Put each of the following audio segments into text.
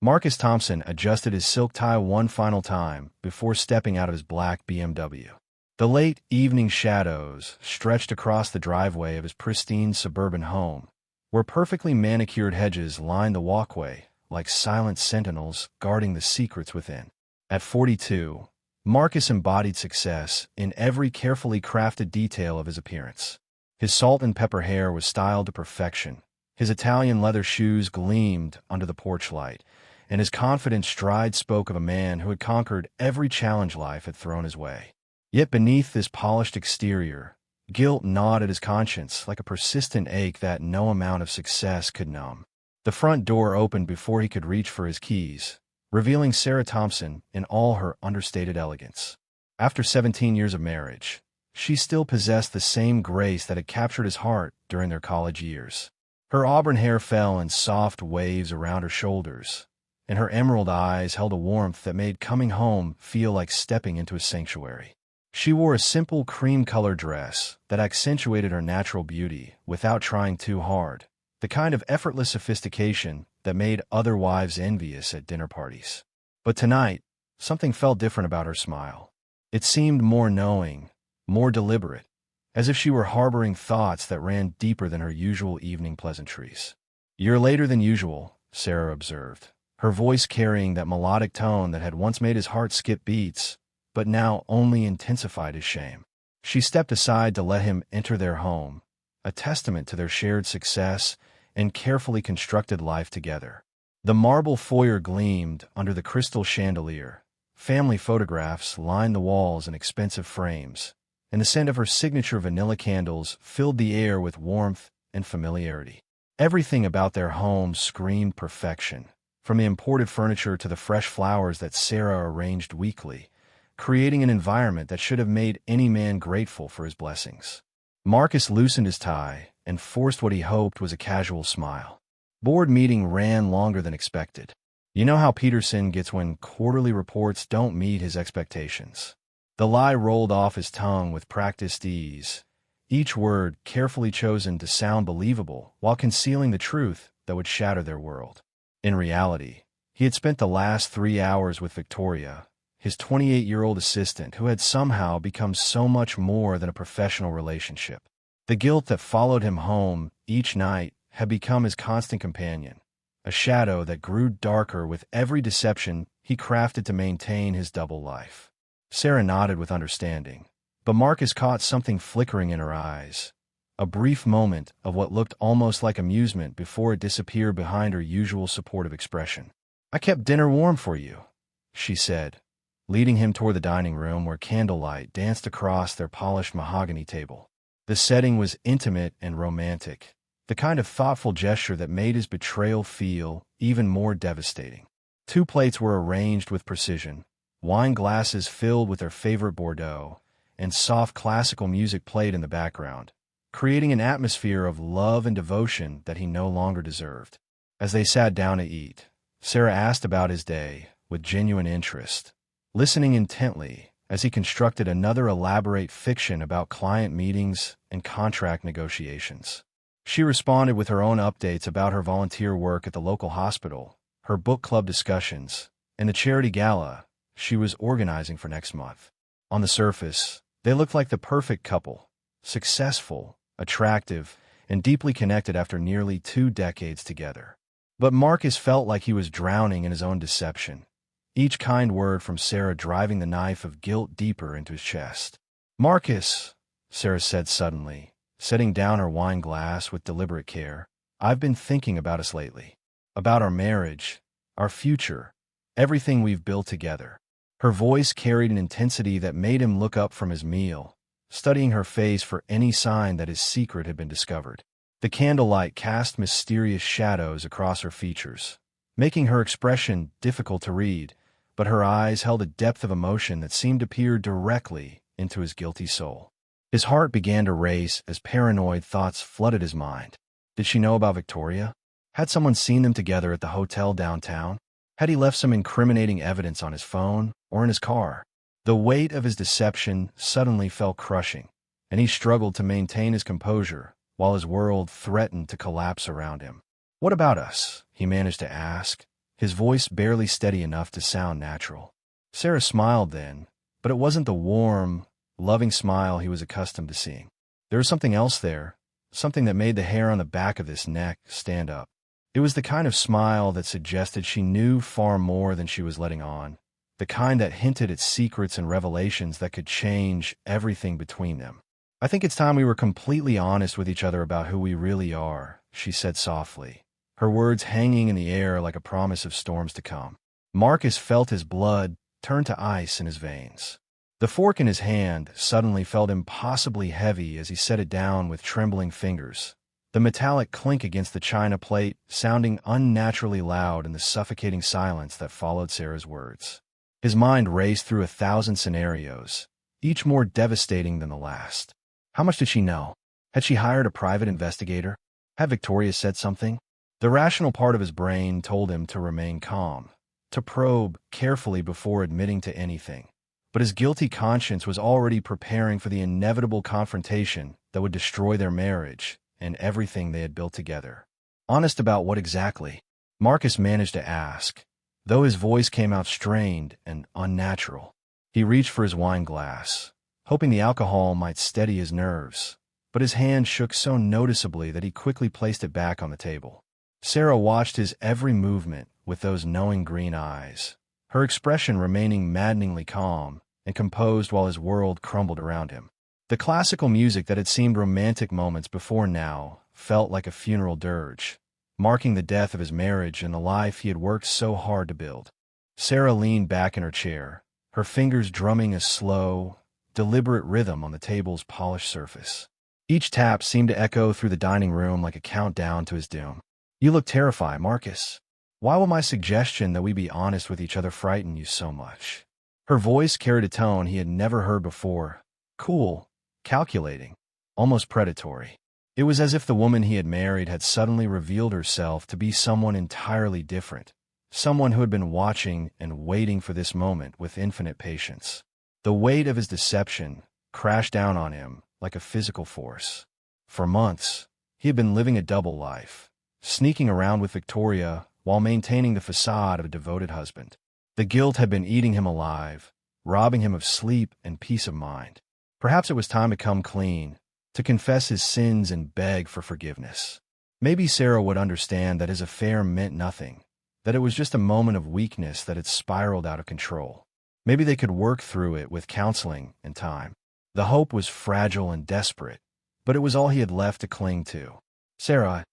Marcus Thompson adjusted his silk tie one final time before stepping out of his black BMW. The late evening shadows stretched across the driveway of his pristine suburban home, where perfectly manicured hedges lined the walkway like silent sentinels guarding the secrets within. At 42, Marcus embodied success in every carefully crafted detail of his appearance. His salt and pepper hair was styled to perfection, his Italian leather shoes gleamed under the porch light, and his confident stride spoke of a man who had conquered every challenge life had thrown his way. Yet beneath this polished exterior, guilt gnawed at his conscience like a persistent ache that no amount of success could numb. The front door opened before he could reach for his keys, revealing Sarah Thompson in all her understated elegance. After 17 years of marriage, she still possessed the same grace that had captured his heart during their college years. Her auburn hair fell in soft waves around her shoulders, and her emerald eyes held a warmth that made coming home feel like stepping into a sanctuary. She wore a simple cream-colored dress that accentuated her natural beauty without trying too hard, the kind of effortless sophistication that made other wives envious at dinner parties. But tonight, something felt different about her smile. It seemed more knowing, more deliberate, as if she were harboring thoughts that ran deeper than her usual evening pleasantries. "You're later than usual," Sarah observed, her voice carrying that melodic tone that had once made his heart skip beats, but now only intensified his shame. She stepped aside to let him enter their home, a testament to their shared success and carefully constructed life together. The marble foyer gleamed under the crystal chandelier. Family photographs lined the walls in expensive frames, and the scent of her signature vanilla candles filled the air with warmth and familiarity. Everything about their home screamed perfection, from the imported furniture to the fresh flowers that Sarah arranged weekly, creating an environment that should have made any man grateful for his blessings. Marcus loosened his tie and forced what he hoped was a casual smile. Board meeting ran longer than expected. You know how Peterson gets when quarterly reports don't meet his expectations. The lie rolled off his tongue with practiced ease, each word carefully chosen to sound believable while concealing the truth that would shatter their world. In reality, he had spent the last 3 hours with Victoria, his 28-year-old assistant who had somehow become so much more than a professional relationship. The guilt that followed him home each night had become his constant companion, a shadow that grew darker with every deception he crafted to maintain his double life. Sarah nodded with understanding, but Marcus caught something flickering in her eyes, a brief moment of what looked almost like amusement before it disappeared behind her usual supportive expression. "I kept dinner warm for you," she said, leading him toward the dining room where candlelight danced across their polished mahogany table. The setting was intimate and romantic, the kind of thoughtful gesture that made his betrayal feel even more devastating. 2 plates were arranged with precision, wine glasses filled with their favorite Bordeaux, and soft classical music played in the background, creating an atmosphere of love and devotion that he no longer deserved. As they sat down to eat, Sarah asked about his day with genuine interest, listening intently as he constructed another elaborate fiction about client meetings and contract negotiations. She responded with her own updates about her volunteer work at the local hospital, her book club discussions, and the charity gala she was organizing for next month. On the surface, they looked like the perfect couple, successful, attractive, and deeply connected after nearly 2 decades together. But Marcus felt like he was drowning in his own deception, each kind word from Sarah driving the knife of guilt deeper into his chest. "Marcus," Sarah said suddenly, setting down her wine glass with deliberate care, "I've been thinking about us lately. About our marriage, our future, everything we've built together." Her voice carried an intensity that made him look up from his meal, studying her face for any sign that his secret had been discovered. The candlelight cast mysterious shadows across her features, making her expression difficult to read, but her eyes held a depth of emotion that seemed to peer directly into his guilty soul. His heart began to race as paranoid thoughts flooded his mind. Did she know about Victoria? Had someone seen them together at the hotel downtown? Had he left some incriminating evidence on his phone or in his car? The weight of his deception suddenly felt crushing, and he struggled to maintain his composure while his world threatened to collapse around him. "What about us?" he managed to ask, his voice barely steady enough to sound natural. Sarah smiled then, but it wasn't the warm, loving smile he was accustomed to seeing. There was something else there, something that made the hair on the back of his neck stand up. It was the kind of smile that suggested she knew far more than she was letting on, the kind that hinted at secrets and revelations that could change everything between them. "I think it's time we were completely honest with each other about who we really are," she said softly, her words hanging in the air like a promise of storms to come. Marcus felt his blood turn to ice in his veins. The fork in his hand suddenly felt impossibly heavy as he set it down with trembling fingers, the metallic clink against the china plate sounding unnaturally loud in the suffocating silence that followed Sarah's words. His mind raced through 1,000 scenarios, each more devastating than the last. How much did she know? Had she hired a private investigator? Had Victoria said something? The rational part of his brain told him to remain calm, to probe carefully before admitting to anything. But his guilty conscience was already preparing for the inevitable confrontation that would destroy their marriage and everything they had built together. Honest about what exactly? Marcus managed to ask, though his voice came out strained and unnatural. He reached for his wine glass, hoping the alcohol might steady his nerves, but his hand shook so noticeably that he quickly placed it back on the table. Sarah watched his every movement with those knowing green eyes, her expression remaining maddeningly calm and composed while his world crumbled around him. The classical music that had seemed romantic moments before now felt like a funeral dirge, marking the death of his marriage and the life he had worked so hard to build. Sarah leaned back in her chair, her fingers drumming a slow, deliberate rhythm on the table's polished surface. Each tap seemed to echo through the dining room like a countdown to his doom. "You look terrified, Marcus. Why will my suggestion that we be honest with each other frighten you so much?" Her voice carried a tone he had never heard before, cool, calculating, almost predatory. It was as if the woman he had married had suddenly revealed herself to be someone entirely different, someone who had been watching and waiting for this moment with infinite patience. The weight of his deception crashed down on him like a physical force. For months, he had been living a double life, sneaking around with Victoria while maintaining the facade of a devoted husband. The guilt had been eating him alive, robbing him of sleep and peace of mind. Perhaps it was time to come clean, to confess his sins and beg for forgiveness. Maybe Sarah would understand that his affair meant nothing, that it was just a moment of weakness that had spiraled out of control. Maybe they could work through it with counseling and time. The hope was fragile and desperate, but it was all he had left to cling to. "Sarah,"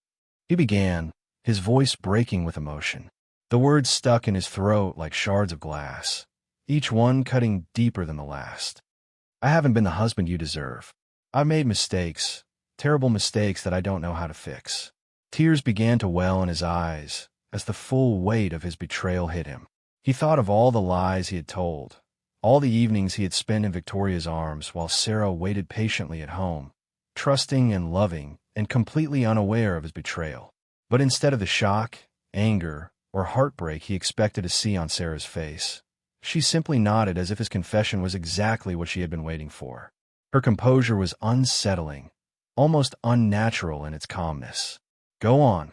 he began, his voice breaking with emotion. The words stuck in his throat like shards of glass, each one cutting deeper than the last. "I haven't been the husband you deserve. I've made mistakes, terrible mistakes that I don't know how to fix." Tears began to well in his eyes as the full weight of his betrayal hit him. He thought of all the lies he had told, all the evenings he had spent in Victoria's arms while Sarah waited patiently at home, trusting and loving and completely unaware of his betrayal. But instead of the shock, anger, or heartbreak he expected to see on Sarah's face, she simply nodded as if his confession was exactly what she had been waiting for. Her composure was unsettling, almost unnatural in its calmness. "Go on,"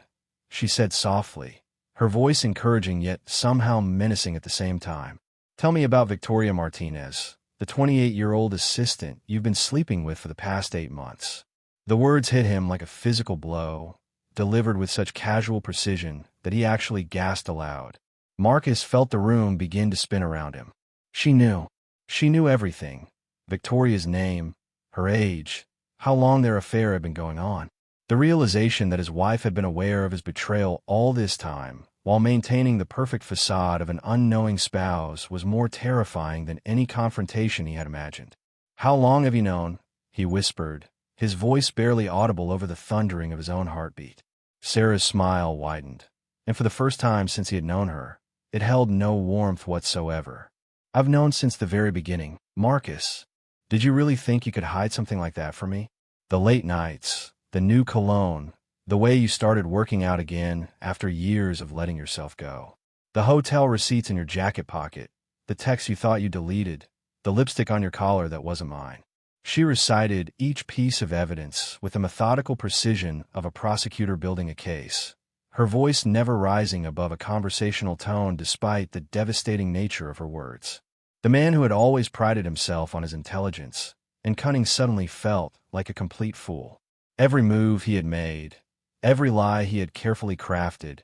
she said softly, her voice encouraging yet somehow menacing at the same time. "Tell me about Victoria Martinez, the 28-year-old assistant you've been sleeping with for the past 8 months. The words hit him like a physical blow, delivered with such casual precision that he actually gasped aloud. Marcus felt the room begin to spin around him. She knew. She knew everything. Victoria's name, her age, how long their affair had been going on. The realization that his wife had been aware of his betrayal all this time, while maintaining the perfect facade of an unknowing spouse, was more terrifying than any confrontation he had imagined. "How long have you known?" he whispered, his voice barely audible over the thundering of his own heartbeat. Sarah's smile widened, and for the first time since he had known her, it held no warmth whatsoever. "I've known since the very beginning. Marcus, did you really think you could hide something like that from me? The late nights, the new cologne, the way you started working out again after years of letting yourself go. The hotel receipts in your jacket pocket, the texts you thought you deleted, the lipstick on your collar that wasn't mine." She recited each piece of evidence with the methodical precision of a prosecutor building a case, her voice never rising above a conversational tone despite the devastating nature of her words. The man who had always prided himself on his intelligence and cunning suddenly felt like a complete fool. Every move he had made, every lie he had carefully crafted,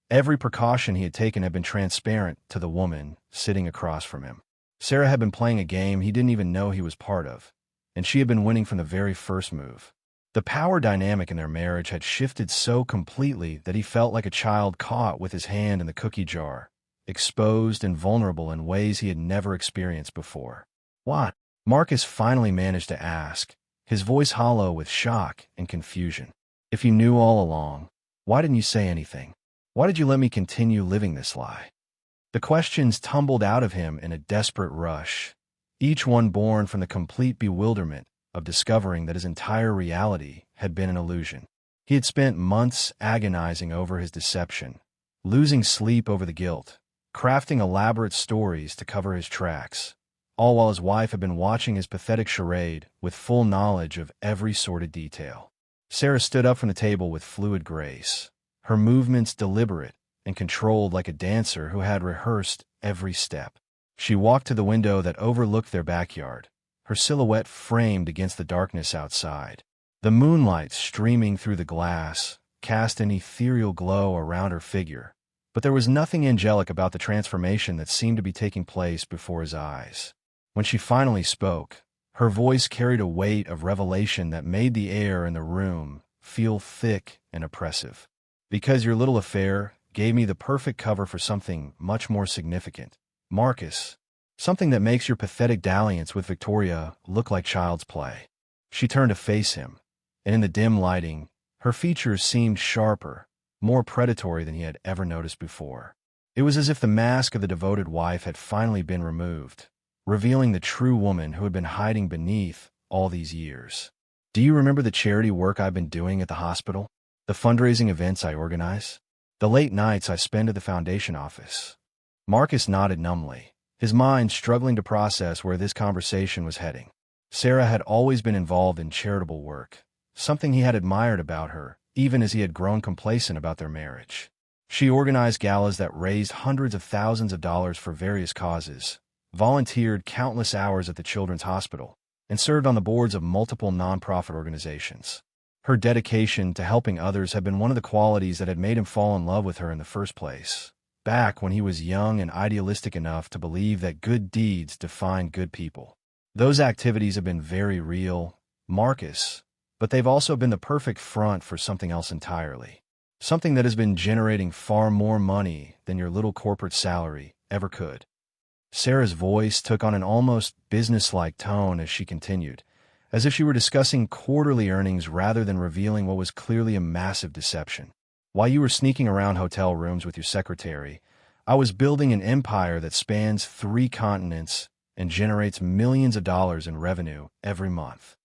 every precaution he had taken had been transparent to the woman sitting across from him. Sarah had been playing a game he didn't even know he was part of, and she had been winning from the very first move. The power dynamic in their marriage had shifted so completely that he felt like a child caught with his hand in the cookie jar, exposed and vulnerable in ways he had never experienced before. "What?" Marcus finally managed to ask, his voice hollow with shock and confusion. "If you knew all along, why didn't you say anything? Why did you let me continue living this lie?" The questions tumbled out of him in a desperate rush, each one born from the complete bewilderment of discovering that his entire reality had been an illusion. He had spent months agonizing over his deception, losing sleep over the guilt, crafting elaborate stories to cover his tracks, all while his wife had been watching his pathetic charade with full knowledge of every sordid detail. Sarah stood up from the table with fluid grace, her movements deliberate and controlled like a dancer who had rehearsed every step. She walked to the window that overlooked their backyard, her silhouette framed against the darkness outside. The moonlight streaming through the glass cast an ethereal glow around her figure, but there was nothing angelic about the transformation that seemed to be taking place before his eyes. When she finally spoke, her voice carried a weight of revelation that made the air in the room feel thick and oppressive. "Because your little affair gave me the perfect cover for something much more significant, Marcus. Something that makes your pathetic dalliance with Victoria look like child's play." She turned to face him, and in the dim lighting, her features seemed sharper, more predatory than he had ever noticed before. It was as if the mask of the devoted wife had finally been removed, revealing the true woman who had been hiding beneath all these years. "Do you remember the charity work I've been doing at the hospital? The fundraising events I organize? The late nights I spend at the foundation office?" Marcus nodded numbly, his mind struggling to process where this conversation was heading. Sarah had always been involved in charitable work, something he had admired about her, even as he had grown complacent about their marriage. She organized galas that raised hundreds of thousands of dollars for various causes, volunteered countless hours at the Children's Hospital, and served on the boards of multiple nonprofit organizations. Her dedication to helping others had been one of the qualities that had made him fall in love with her in the first place, back when he was young and idealistic enough to believe that good deeds define good people. Those activities have been very real, Marcus, but they've also been the perfect front for something else entirely. Something that has been generating far more money than your little corporate salary ever could. Sarah's voice took on an almost businesslike tone as she continued, as if she were discussing quarterly earnings rather than revealing what was clearly a massive deception. "While you were sneaking around hotel rooms with your secretary, I was building an empire that spans 3 continents and generates millions of dollars in revenue every month."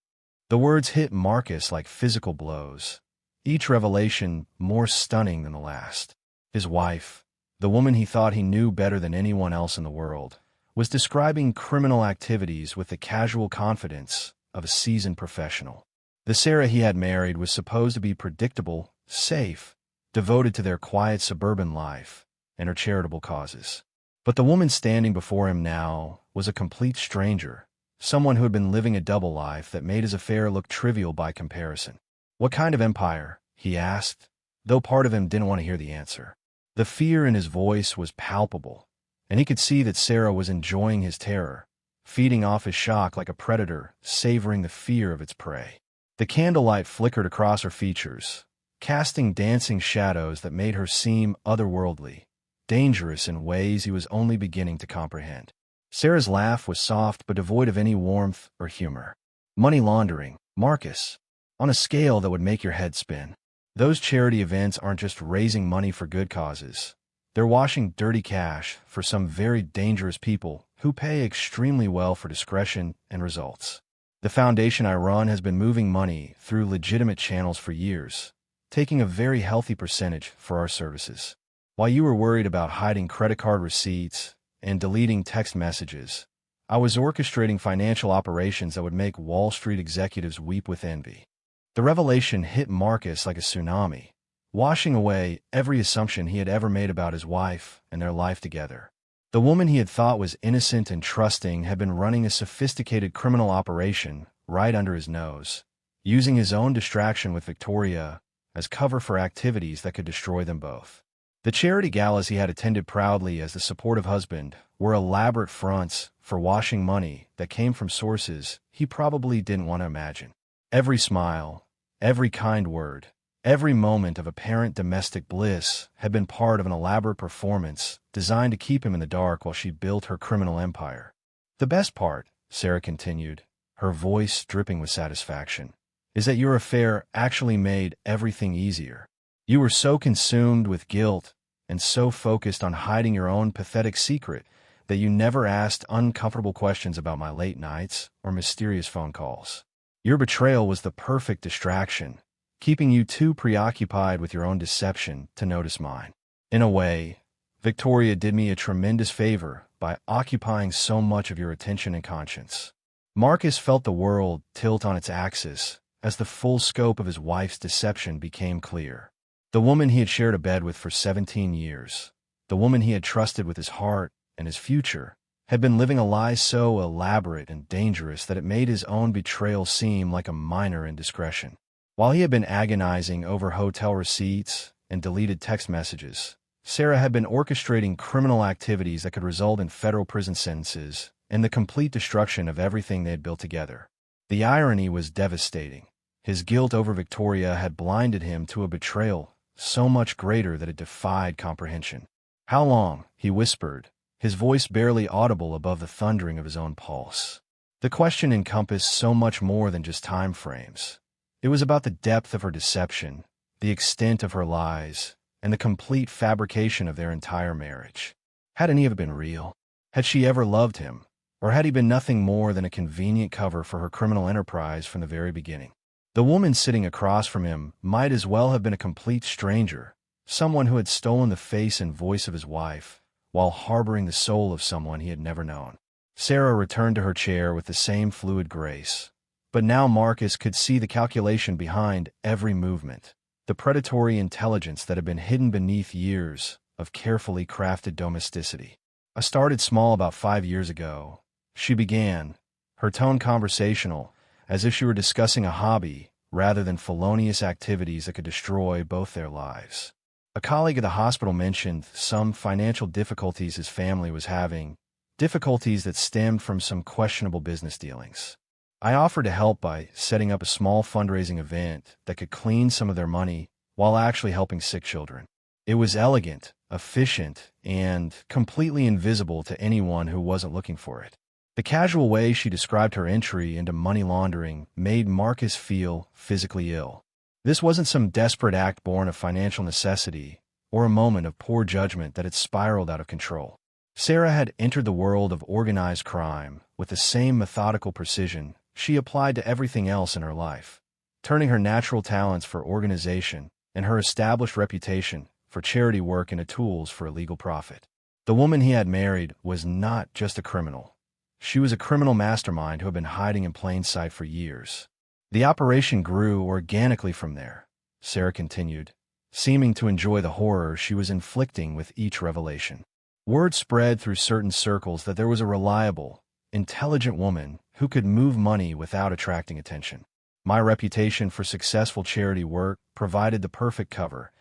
The words hit Marcus like physical blows, each revelation more stunning than the last. His wife, the woman he thought he knew better than anyone else in the world, was describing criminal activities with the casual confidence of a seasoned professional. The Sarah he had married was supposed to be predictable, safe, devoted to their quiet suburban life and her charitable causes. But the woman standing before him now was a complete stranger, someone who had been living a double life that made his affair look trivial by comparison. "What kind of empire?" he asked, though part of him didn't want to hear the answer. The fear in his voice was palpable, and he could see that Sarah was enjoying his terror, feeding off his shock like a predator savoring the fear of its prey. The candlelight flickered across her features, casting dancing shadows that made her seem otherworldly, dangerous in ways he was only beginning to comprehend. Sarah's laugh was soft but devoid of any warmth or humor. "Money laundering, Marcus, on a scale that would make your head spin. Those charity events aren't just raising money for good causes. They're washing dirty cash for some very dangerous people who pay extremely well for discretion and results. The foundation I run has been moving money through legitimate channels for years, taking a very healthy percentage for our services. While you were worried about hiding credit card receipts and deleting text messages, I was orchestrating financial operations that would make Wall Street executives weep with envy." The revelation hit Marcus like a tsunami, washing away every assumption he had ever made about his wife and their life together. The woman he had thought was innocent and trusting had been running a sophisticated criminal operation right under his nose, using his own distraction with Victoria as cover for activities that could destroy them both. The charity galas he had attended proudly as the supportive husband were elaborate fronts for washing money that came from sources he probably didn't want to imagine. Every smile, every kind word, every moment of apparent domestic bliss had been part of an elaborate performance designed to keep him in the dark while she built her criminal empire. The best part, Sarah continued, her voice dripping with satisfaction, is that your affair actually made everything easier. You were so consumed with guilt and so focused on hiding your own pathetic secret that you never asked uncomfortable questions about my late nights or mysterious phone calls. Your betrayal was the perfect distraction, keeping you too preoccupied with your own deception to notice mine. In a way, Victoria did me a tremendous favor by occupying so much of your attention and conscience. Marcus felt the world tilt on its axis as the full scope of his wife's deception became clear. The woman he had shared a bed with for 17 years, the woman he had trusted with his heart and his future, had been living a lie so elaborate and dangerous that it made his own betrayal seem like a minor indiscretion. While he had been agonizing over hotel receipts and deleted text messages, Sarah had been orchestrating criminal activities that could result in federal prison sentences and the complete destruction of everything they had built together. The irony was devastating. His guilt over Victoria had blinded him to a betrayal so much greater that it defied comprehension. "How long?" he whispered, his voice barely audible above the thundering of his own pulse. The question encompassed so much more than just time frames. It was about the depth of her deception, the extent of her lies, and the complete fabrication of their entire marriage. Had any of it been real? Had she ever loved him? Or had he been nothing more than a convenient cover for her criminal enterprise from the very beginning? The woman sitting across from him might as well have been a complete stranger, someone who had stolen the face and voice of his wife, while harboring the soul of someone he had never known. Sarah returned to her chair with the same fluid grace. But now Marcus could see the calculation behind every movement, the predatory intelligence that had been hidden beneath years of carefully crafted domesticity. "I started small about 5 years ago," she began, her tone conversational, as if she were discussing a hobby rather than felonious activities that could destroy both their lives. A colleague at the hospital mentioned some financial difficulties his family was having, difficulties that stemmed from some questionable business dealings. I offered to help by setting up a small fundraising event that could clean some of their money while actually helping sick children. It was elegant, efficient, and completely invisible to anyone who wasn't looking for it. The casual way she described her entry into money laundering made Marcus feel physically ill. This wasn't some desperate act born of financial necessity or a moment of poor judgment that had spiraled out of control. Sarah had entered the world of organized crime with the same methodical precision she applied to everything else in her life, turning her natural talents for organization and her established reputation for charity work into tools for illegal profit. The woman he had married was not just a criminal. She was a criminal mastermind who had been hiding in plain sight for years. The operation grew organically from there, Sarah continued, seeming to enjoy the horror she was inflicting with each revelation. Word spread through certain circles that there was a reliable, intelligent woman who could move money without attracting attention. My reputation for successful charity work provided the perfect cover,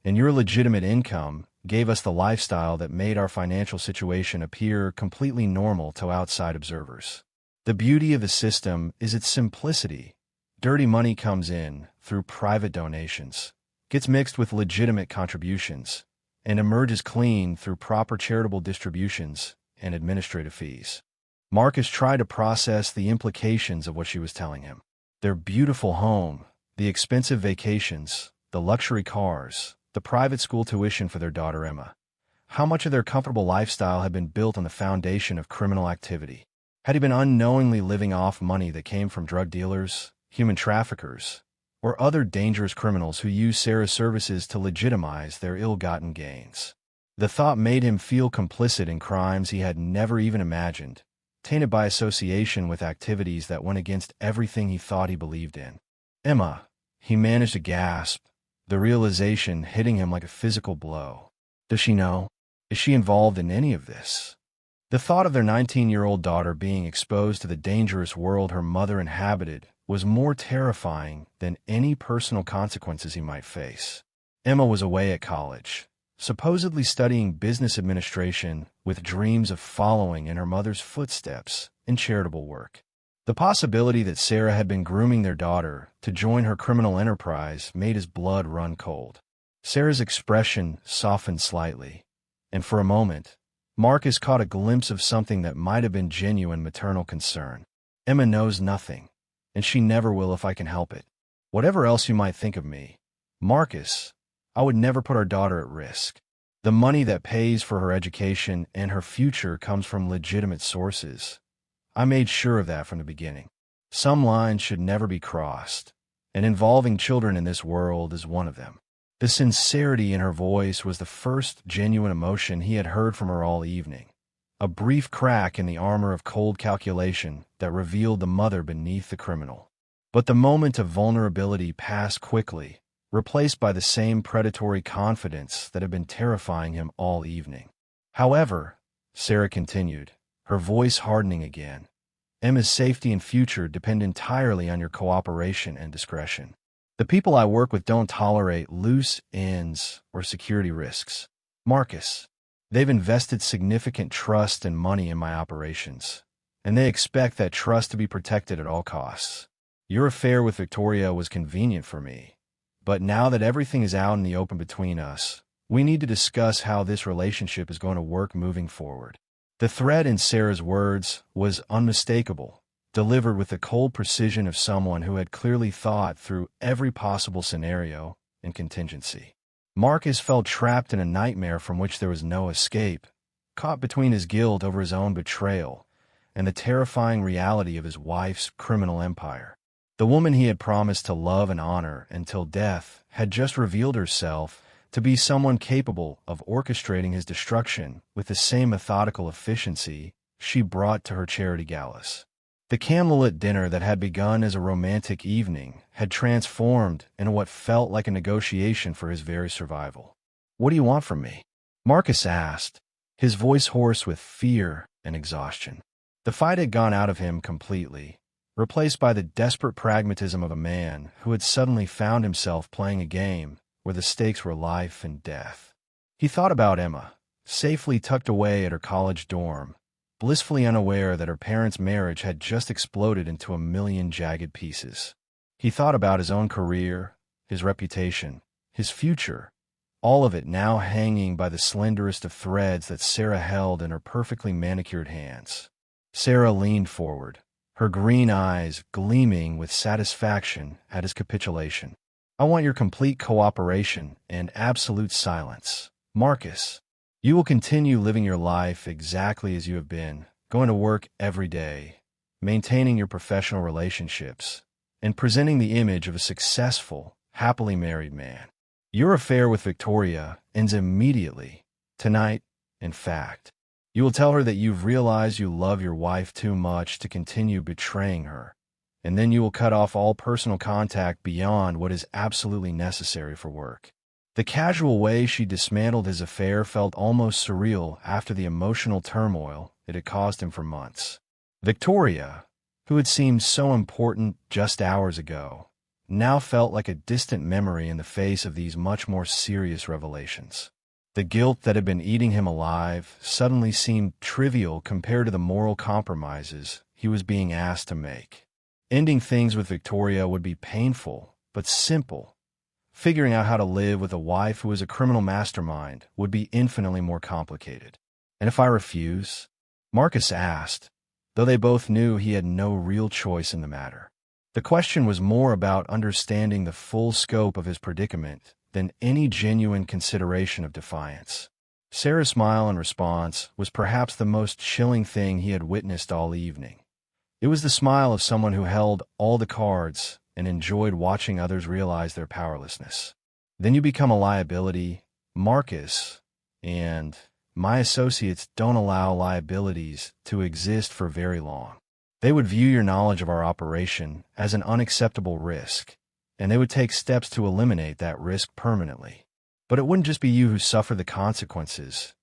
and your legitimate income gave us the lifestyle that made our financial situation appear completely normal to outside observers. The beauty of the system is its simplicity. Dirty money comes in through private donations, gets mixed with legitimate contributions, and emerges clean through proper charitable distributions and administrative fees. Marcus tried to process the implications of what she was telling him. Their beautiful home, the expensive vacations, the luxury cars, the private school tuition for their daughter Emma. How much of their comfortable lifestyle had been built on the foundation of criminal activity? Had he been unknowingly living off money that came from drug dealers, human traffickers, or other dangerous criminals who used Sarah's services to legitimize their ill-gotten gains? The thought made him feel complicit in crimes he had never even imagined, tainted by association with activities that went against everything he thought he believed in. "Emma," he managed to gasp, the realization hitting him like a physical blow. Does she know? Is she involved in any of this? The thought of their 19-year-old daughter being exposed to the dangerous world her mother inhabited was more terrifying than any personal consequences he might face. Emma was away at college, supposedly studying business administration with dreams of following in her mother's footsteps in charitable work. The possibility that Sarah had been grooming their daughter to join her criminal enterprise made his blood run cold. Sarah's expression softened slightly, and for a moment, Marcus caught a glimpse of something that might have been genuine maternal concern. Emma knows nothing, and she never will if I can help it. Whatever else you might think of me, Marcus, I would never put our daughter at risk. The money that pays for her education and her future comes from legitimate sources. I made sure of that from the beginning. Some lines should never be crossed, and involving children in this world is one of them. The sincerity in her voice was the first genuine emotion he had heard from her all evening, a brief crack in the armor of cold calculation that revealed the mother beneath the criminal. But the moment of vulnerability passed quickly, replaced by the same predatory confidence that had been terrifying him all evening. However, Sarah continued, her voice hardening again, Emma's safety and future depend entirely on your cooperation and discretion. The people I work with don't tolerate loose ends or security risks. Marcus, they've invested significant trust and money in my operations, and they expect that trust to be protected at all costs. Your affair with Victoria was convenient for me, but now that everything is out in the open between us, we need to discuss how this relationship is going to work moving forward. The threat in Sarah's words was unmistakable, delivered with the cold precision of someone who had clearly thought through every possible scenario and contingency. Marcus felt trapped in a nightmare from which there was no escape, caught between his guilt over his own betrayal and the terrifying reality of his wife's criminal empire. The woman he had promised to love and honor until death had just revealed herself to be someone capable of orchestrating his destruction with the same methodical efficiency she brought to her charity galas. The candlelit dinner that had begun as a romantic evening had transformed into what felt like a negotiation for his very survival. "What do you want from me?" Marcus asked, his voice hoarse with fear and exhaustion. The fight had gone out of him completely, replaced by the desperate pragmatism of a man who had suddenly found himself playing a game where the stakes were life and death. He thought about Emma, safely tucked away at her college dorm, blissfully unaware that her parents' marriage had just exploded into a million jagged pieces. He thought about his own career, his reputation, his future, all of it now hanging by the slenderest of threads that Sarah held in her perfectly manicured hands. Sarah leaned forward, her green eyes gleaming with satisfaction at his capitulation. "I want your complete cooperation and absolute silence. Marcus, you will continue living your life exactly as you have been, going to work every day, maintaining your professional relationships, and presenting the image of a successful, happily married man. Your affair with Victoria ends immediately, tonight, in fact. You will tell her that you've realized you love your wife too much to continue betraying her, and then you will cut off all personal contact beyond what is absolutely necessary for work." The casual way she dismantled his affair felt almost surreal after the emotional turmoil it had caused him for months. Victoria, who had seemed so important just hours ago, now felt like a distant memory in the face of these much more serious revelations. The guilt that had been eating him alive suddenly seemed trivial compared to the moral compromises he was being asked to make. Ending things with Victoria would be painful, but simple. Figuring out how to live with a wife who is a criminal mastermind would be infinitely more complicated. "And if I refuse?" Marcus asked, though they both knew he had no real choice in the matter. The question was more about understanding the full scope of his predicament than any genuine consideration of defiance. Sarah's smile in response was perhaps the most chilling thing he had witnessed all evening. It was the smile of someone who held all the cards and enjoyed watching others realize their powerlessness. "Then you become a liability, Marcus, and my associates don't allow liabilities to exist for very long. They would view your knowledge of our operation as an unacceptable risk, and they would take steps to eliminate that risk permanently. But it wouldn't just be you who suffered the consequences.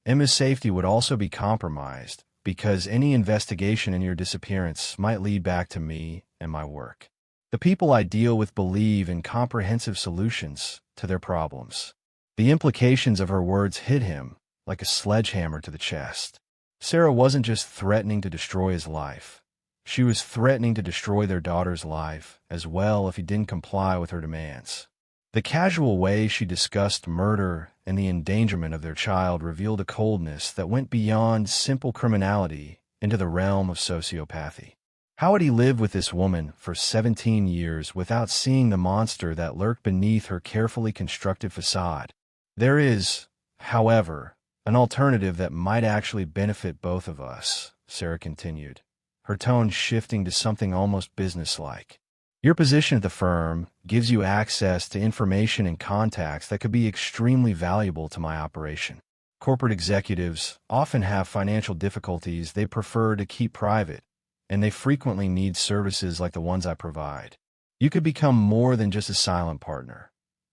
Emma's safety would also be compromised, because any investigation into your disappearance might lead back to me and my work. The people I deal with believe in comprehensive solutions to their problems. The implications of her words hit him like a sledgehammer to the chest. Sarah wasn't just threatening to destroy his life. She was threatening to destroy their daughter's life as well if he didn't comply with her demands. The casual way she discussed murder and the endangerment of their child revealed a coldness that went beyond simple criminality into the realm of sociopathy. How had he lived with this woman for 17 years without seeing the monster that lurked beneath her carefully constructed facade? There is, however, an alternative that might actually benefit both of us, Sarah continued, her tone shifting to something almost businesslike. Your position at the firm gives you access to information and contacts that could be extremely valuable to my operation. Corporate executives often have financial difficulties they prefer to keep private, and they frequently need services like the ones I provide. You could become more than just a silent partner.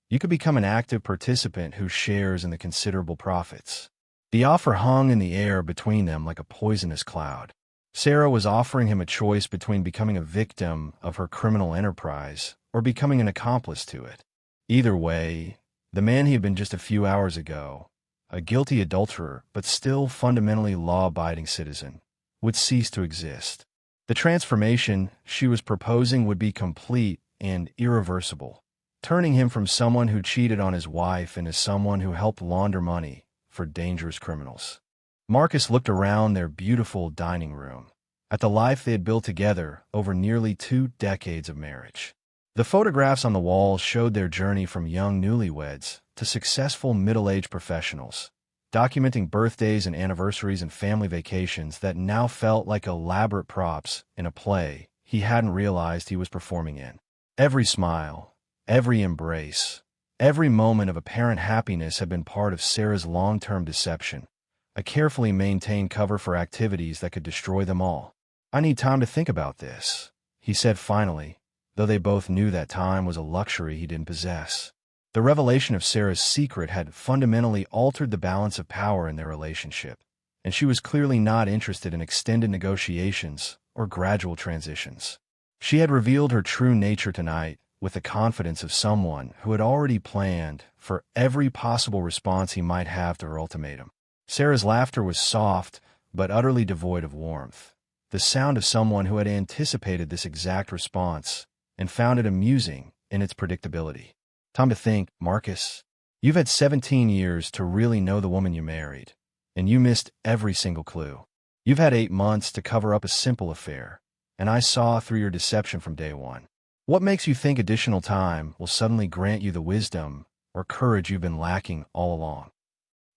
You could become an active participant who shares in the considerable profits. The offer hung in the air between them like a poisonous cloud. Sarah was offering him a choice between becoming a victim of her criminal enterprise or becoming an accomplice to it. Either way, the man he had been just a few hours ago, a guilty adulterer but still fundamentally law-abiding citizen, would cease to exist. The transformation she was proposing would be complete and irreversible, turning him from someone who cheated on his wife into someone who helped launder money for dangerous criminals. Marcus looked around their beautiful dining room, at the life they had built together over nearly 2 decades of marriage. The photographs on the wall showed their journey from young newlyweds to successful middle-aged professionals, documenting birthdays and anniversaries and family vacations that now felt like elaborate props in a play he hadn't realized he was performing in. Every smile, every embrace, every moment of apparent happiness had been part of Sarah's long-term deception, a carefully maintained cover for activities that could destroy them all. "I need time to think about this," he said finally, though they both knew that time was a luxury he didn't possess. The revelation of Sarah's secret had fundamentally altered the balance of power in their relationship, and she was clearly not interested in extended negotiations or gradual transitions. She had revealed her true nature tonight with the confidence of someone who had already planned for every possible response he might have to her ultimatum. Sarah's laughter was soft, but utterly devoid of warmth, the sound of someone who had anticipated this exact response and found it amusing in its predictability. "Time to think, Marcus. You've had 17 years to really know the woman you married, and you missed every single clue. You've had 8 months to cover up a simple affair, and I saw through your deception from day one. What makes you think additional time will suddenly grant you the wisdom or courage you've been lacking all along?"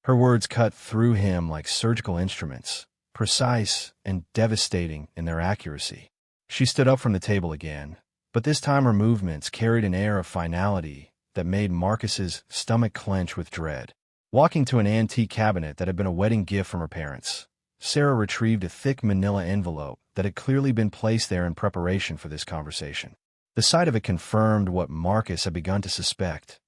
Her words cut through him like surgical instruments, precise and devastating in their accuracy. She stood up from the table again, but this time her movements carried an air of finality that made Marcus's stomach clench with dread. Walking to an antique cabinet that had been a wedding gift from her parents, Sarah retrieved a thick manila envelope that had clearly been placed there in preparation for this conversation. The sight of it confirmed what Marcus had begun to suspect.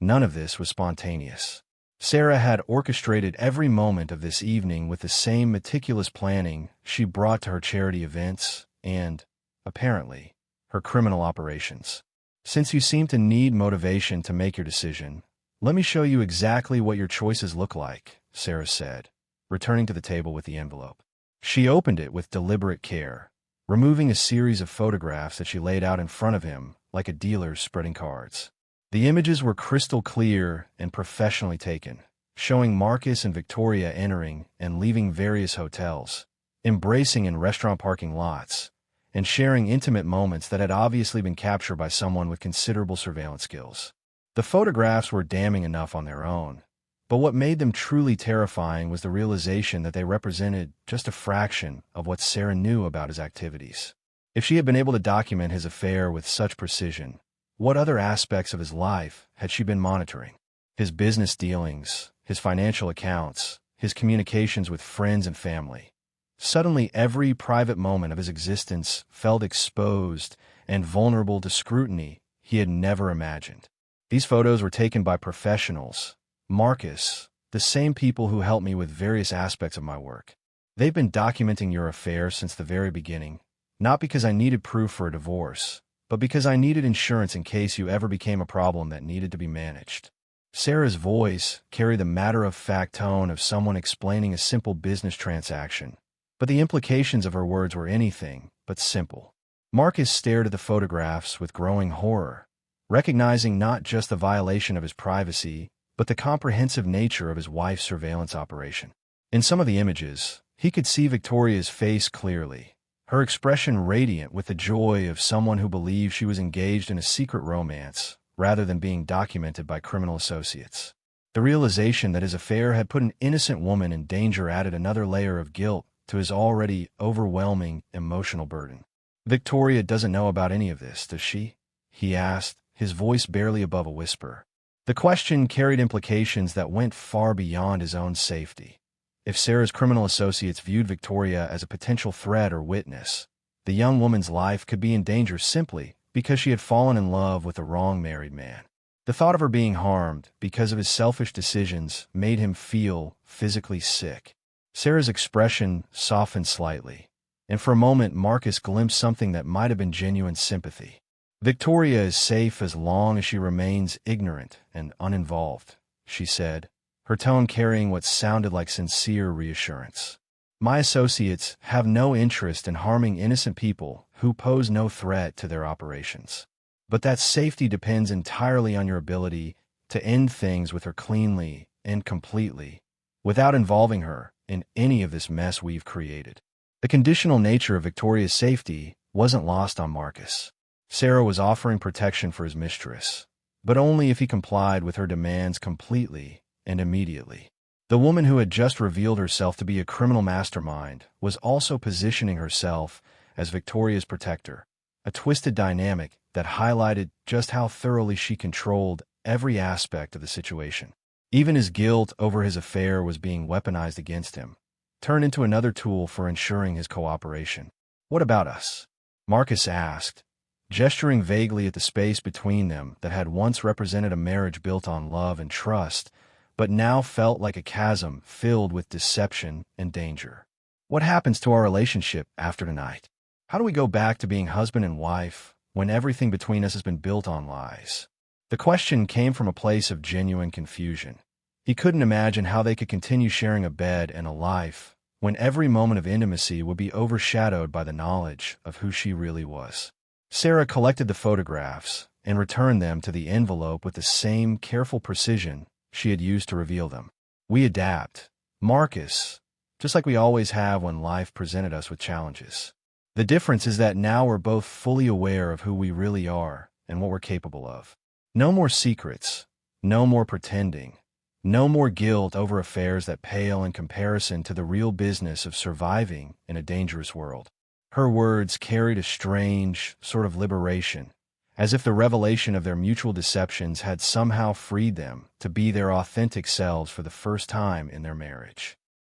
None of this was spontaneous. Sarah had orchestrated every moment of this evening with the same meticulous planning she brought to her charity events and, apparently, her criminal operations. "Since you seem to need motivation to make your decision, let me show you exactly what your choices look like," Sarah said, returning to the table with the envelope. She opened it with deliberate care, removing a series of photographs that she laid out in front of him like a dealer spreading cards. The images were crystal clear and professionally taken, showing Marcus and Victoria entering and leaving various hotels, embracing in restaurant parking lots, and sharing intimate moments that had obviously been captured by someone with considerable surveillance skills. The photographs were damning enough on their own, but what made them truly terrifying was the realization that they represented just a fraction of what Sarah knew about his activities. If she had been able to document his affair with such precision, what other aspects of his life had she been monitoring? His business dealings, his financial accounts, his communications with friends and family. Suddenly, every private moment of his existence felt exposed and vulnerable to scrutiny he had never imagined. These photos were taken by professionals. Marcus, the same people who helped me with various aspects of my work. They've been documenting your affair since the very beginning, not because I needed proof for a divorce, but because I needed insurance in case you ever became a problem that needed to be managed. Sarah's voice carried the matter-of-fact tone of someone explaining a simple business transaction, but the implications of her words were anything but simple. Marcus stared at the photographs with growing horror, recognizing not just the violation of his privacy, but the comprehensive nature of his wife's surveillance operation. In some of the images, he could see Victoria's face clearly, her expression radiant with the joy of someone who believed she was engaged in a secret romance, rather than being documented by criminal associates. The realization that his affair had put an innocent woman in danger added another layer of guilt to his already overwhelming emotional burden. Victoria doesn't know about any of this, does she? He asked, his voice barely above a whisper. The question carried implications that went far beyond his own safety. If Sarah's criminal associates viewed Victoria as a potential threat or witness, the young woman's life could be in danger simply because she had fallen in love with the wrong married man. The thought of her being harmed because of his selfish decisions made him feel physically sick. Sarah's expression softened slightly, and for a moment Marcus glimpsed something that might have been genuine sympathy. Victoria is safe as long as she remains ignorant and uninvolved, she said, her tone carrying what sounded like sincere reassurance. My associates have no interest in harming innocent people who pose no threat to their operations. But that safety depends entirely on your ability to end things with her cleanly and completely, without involving her in any of this mess we've created. The conditional nature of Victoria's safety wasn't lost on Marcus. Sarah was offering protection for his mistress, but only if he complied with her demands completely and immediately. The woman who had just revealed herself to be a criminal mastermind was also positioning herself as Victoria's protector, a twisted dynamic that highlighted just how thoroughly she controlled every aspect of the situation. Even his guilt over his affair was being weaponized against him, turned into another tool for ensuring his cooperation. What about us? Marcus asked, gesturing vaguely at the space between them that had once represented a marriage built on love and trust, but now felt like a chasm filled with deception and danger. What happens to our relationship after tonight? How do we go back to being husband and wife when everything between us has been built on lies? The question came from a place of genuine confusion. He couldn't imagine how they could continue sharing a bed and a life when every moment of intimacy would be overshadowed by the knowledge of who she really was. Sarah collected the photographs and returned them to the envelope with the same careful precision she had used to reveal them. We adapt, Marcus, just like we always have when life presented us with challenges. The difference is that now we're both fully aware of who we really are and what we're capable of. No more secrets, no more pretending, no more guilt over affairs that pale in comparison to the real business of surviving in a dangerous world. Her words carried a strange sort of liberation, as if the revelation of their mutual deceptions had somehow freed them to be their authentic selves for the first time in their marriage.